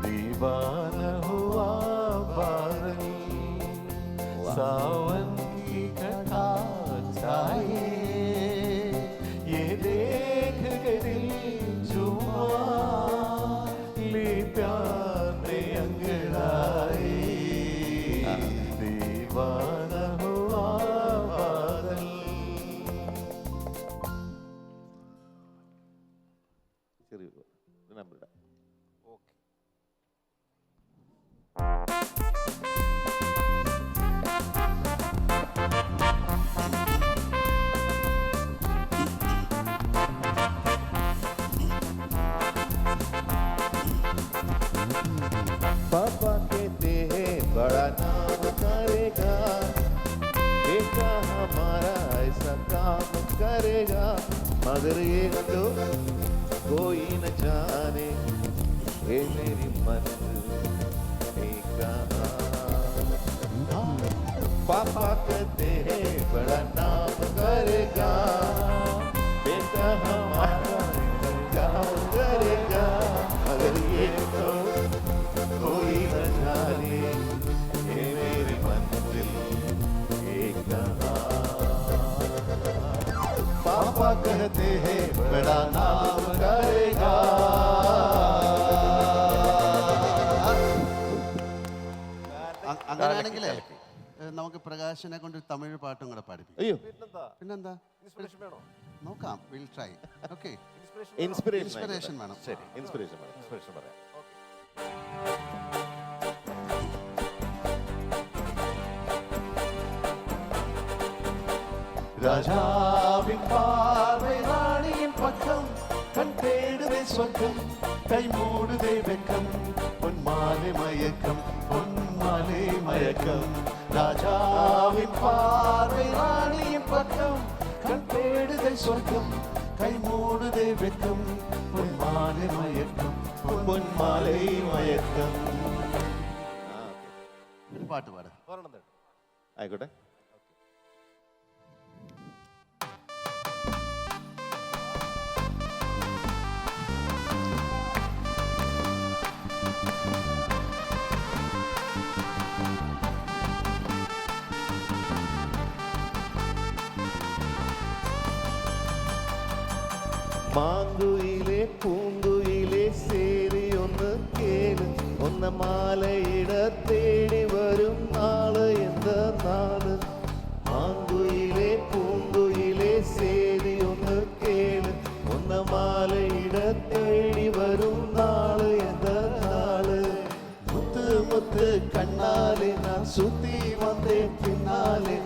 दीवाना हुआ बादल सावन की घटा चाहिए ये देख के दिल झूमा ले प्यार ने अंगड़ाए दीवाना हुआ बादल. ചെറിയൊരു നമ്പർ ഇടാം. ഓക്കെ. पापा कहते हैं बड़ा नाम करेगा, बेटा हमारा ऐसा काम करेगा, मगर ये तो कोई न जाने ये मेरी मंजिल है कहाँ. पापा कहते हैं बड़ा नाम करेगा, बेटा हमारा काम करेगा, मगर ये तो कोई न जाने ये मेरी मंजिल है कहाँ. पापा कहते हैं बड़ा नाम करेगा. അങ്ങനെയാണെങ്കിലേ നമുക്ക് പ്രകാശിനെ കൊണ്ട് ഒരു തമിഴ് പാട്ടും കൂടെ പാടിപ്പിക്കും. അയ്യോ, പിന്നെന്താ? ഇൻസ്പിറേഷൻ വേണോ? നോക്കാം. Will try. ഓക്കെ. ഇൻസ്പിറേഷൻ വേണം. ശരി, ഇൻസ്പിറേഷൻ വേണം. ഇൻസ്പിറേഷൻ പറയാം. രാജാവിൻ പാർവൈ റാണിயின் பக்கம் கண் தேடுதே சொர்க்கம் கை மூடுதே வெக்கம் பொன்மாலை மயக்கம் பொன்மாலை மயக்கம் ராஜாவின் பார்வை ராணியின் பக்கம் கண் தேடுதே சொர்க்கம் கை மூடுதே வெக்கம் பொன்மாலை மயக்கம் பொன்மாலை மயக்கம். ഒരു പാട്ട് പാട്. ആയിക്കോട്ടെ. മാങ്കുയിലെ പൂങ്കുയിലെ ശരി ഒന്ന് കേള് ഒന്ന് മാലയിട തേടി വരും നാള് എന്താ നാള് മാങ്കുയിലെ പൂങ്കുയിലെ ശരി ഒന്ന് കേള് ഒന്ന് മാലയിട തേടി വരും നാള് എന്താ നാള് മുത്ത് മുത്ത് കണ്ണാലെ ഞാൻ സുത്തി വന്നേ പിന്നാലെ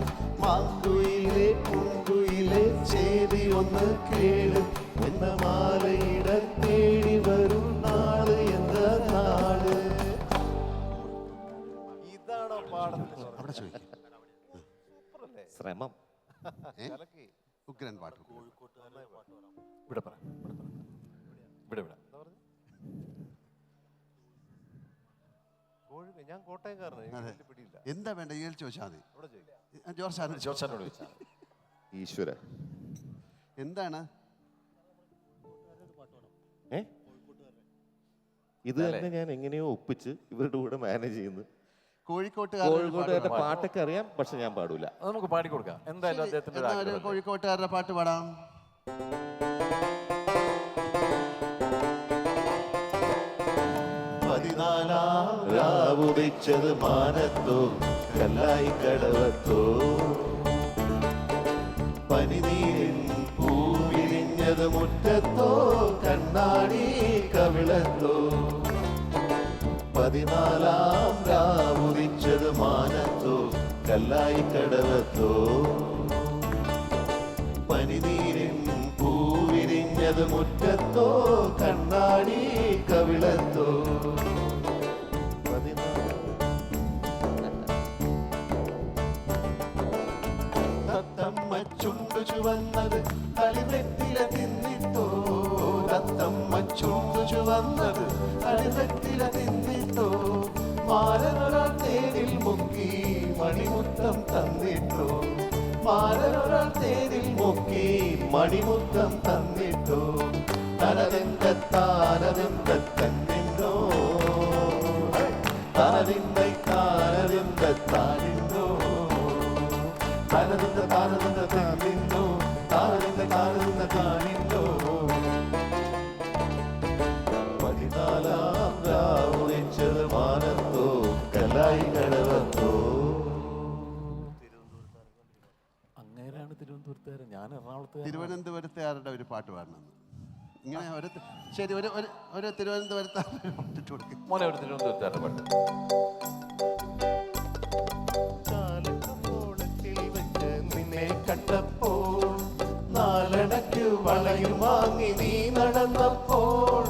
മാങ്കുയിലെ പൂങ്കുയിലെ ചേരി ഒന്ന് കേള് എന്ന മാലയിട തേടി വരും നാള് എന്താ നാള്. ഇതാണോ പാടത്തിൽ അവിടെ ചോദിക്കും. ശ്രമം ഉഗ്രൻ പാട്ട്. ഇവിടെ പറ ഇവിടെ ഞാൻ കോട്ടയംകാരനാണ്, എനിക്ക് വലിയ പിടിയില്ല. എന്താ വേണ്ട ഈ ചോദിച്ചാൽ മതി. അവിടെ ചോദിക്കാം. ജോർജാനോട് ചോദിച്ചാൽ ഈശ്വര എന്താണ് ഇത് തന്നെ ഞാൻ എങ്ങനെയോ ഒപ്പിച്ച് ഇവരുടെ കൂടെ മാനേജ് ചെയ്യുന്നു. കോഴിക്കോട്ടുകാരുടെ പാട്ടൊക്കെ അറിയാം, പക്ഷെ ഞാൻ പാടൂല. അത് നമുക്ക് പാടിക്കൊടുക്കാം. എന്തായാലും അദ്ദേഹത്തിന്റെ കോഴിക്കോട്ടുകാരുടെ പാട്ട് പാടാം. രാവുദിച്ചത് മാനത്തോ കല്ലായി കടവത്തോ പനിനീരിൻ പൂവിരിഞ്ഞത് മുറ്റത്തോ കണ്ണാടി കവിളത്തോ 14 രാവുദിച്ചത് മാനത്തോ കല്ലായി കടവത്തോ പനിനീരിൻ പൂവിരിഞ്ഞത് മുറ്റത്തോ കണ്ണാടി കവിളത്തോ തത്തമ്മ ചുണ്ടു ചുവന്നത് കളിവെറ്റില തിന്നിട്ടോ തത്തമ്മ ചുണ്ടു ചുവന്നത് കളിവെറ്റില തിന്നിട്ടോ മാരനൊരാൾ തേരിൽ മുക്കി മണിമുത്തം തന്നിട്ടോ മാരനൊരാൾ തേരിൽ മുക്കി മണിമുത്തം തന്നിട്ടോ തനതെന്തത്താനതെന്തത്തന്നിന്നോ തനതിന്தை താനതെന്തത്താനിന്നോ താനതെന്ത താനതെന്ത താനിന്നോ താനതെന്ത താനതെന്ത താനിന്നോ 14 രാവുദിച്ചത് മാനത്തോ കല്ലായി കടവത്തോ. അങ്ങേരാണ് തിരുവനന്തപുരത്തുകാരൻ, ഞാൻ എറണാകുളത്ത്. തിരുവനന്തപുരത്തുകാരുടെ ഒരു പാട്ട് പാടണം. ഇങ്ങനെ ഒരു ശരി ഒരു ഒരു തിരുവനന്തപുരത്തുകാരുടെ പാട്ടിട്ട് കൊടുക്കും. മോനെ ഒരു തിരുവനന്തപുരത്തുകാരുടെ പാട്ട്. നിന്നെ കണ്ടപ്പോൾ നാലണക്ക് വളയും വാങ്ങി നീ നടന്നപ്പോൾ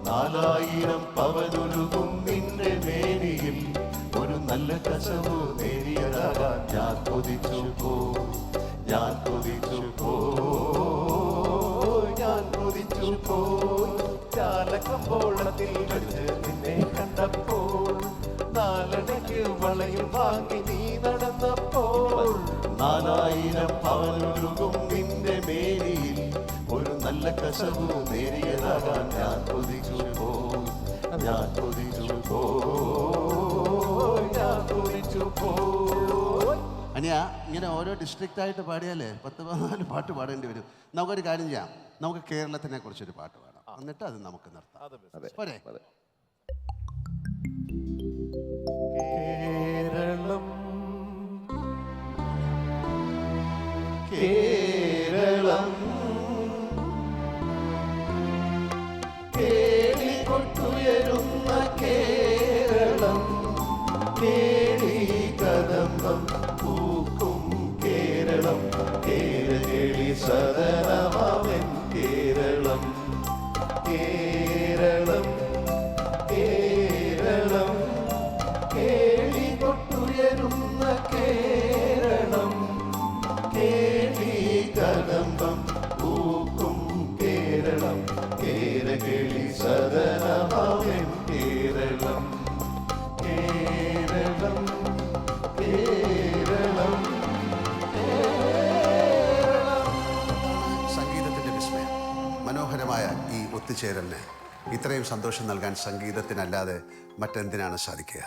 4000 പവനൊരുകും നിന്റെ മേനിയിൽ ഒരു നല്ല കസവു നേരിയതാകാൻ ഞാൻ കൊതിച്ചു പോ ഞാൻ കൊതിച്ചു പോ ഞാൻ കൊതിച്ചു പോ ചാലക്കമ്പോളത്തിൽ വെച്ച് നിന്നെ കണ്ടപ്പോൾ നാലണക്ക് വളയും വാങ്ങി നീ നടന്നപ്പോൾ 4000 പവനൊരുകും നിന്റെ മേനിയിൽ ഒരു നല്ല കസവു നേരിയതാകാൻ ഞാൻ കൊതിച്ചു പോ ഞാൻ കൊതിച്ചു പോ ഞാൻ കൊതിച്ചു പോ. അനിയ ഇങ്ങനെ ഓരോ ഡിസ്ട്രിക്റ്റ് ആയിട്ട് പാടിയാലേ 10-14 പാട്ട് പാടേണ്ടി വരും. നമുക്കൊരു കാര്യം ചെയ്യാം, നമുക്ക് കേരളത്തിനെ കുറിച്ചൊരു പാട്ട് പാടാം, എന്നിട്ട് അത് നമുക്ക് നിർത്താം. പോരെ? കേരളം കേരളം കേളികൊട്ടുയരുന്ന കേരളം കേളി കദംബം പൂക്കും കേരളം കേരളി സദനമവൻ കേരളം കേരളം കേരളം കേളികൊട്ടുയരുന്ന കേരളം കേളി കദംബം പൂക്കും കേരളം കേരളി സദനമവൻ കേരളം കേരളം കേരളം കേരളം. സംഗീതത്തിൻ്റെ വിസ്മയം. മനോഹരമായ ഈ ഒത്തുചേരലിന് ഇത്രയും സന്തോഷം നൽകാൻ സംഗീതത്തിനല്ലാതെ മറ്റെന്തിനാണ് സാധിക്കുക?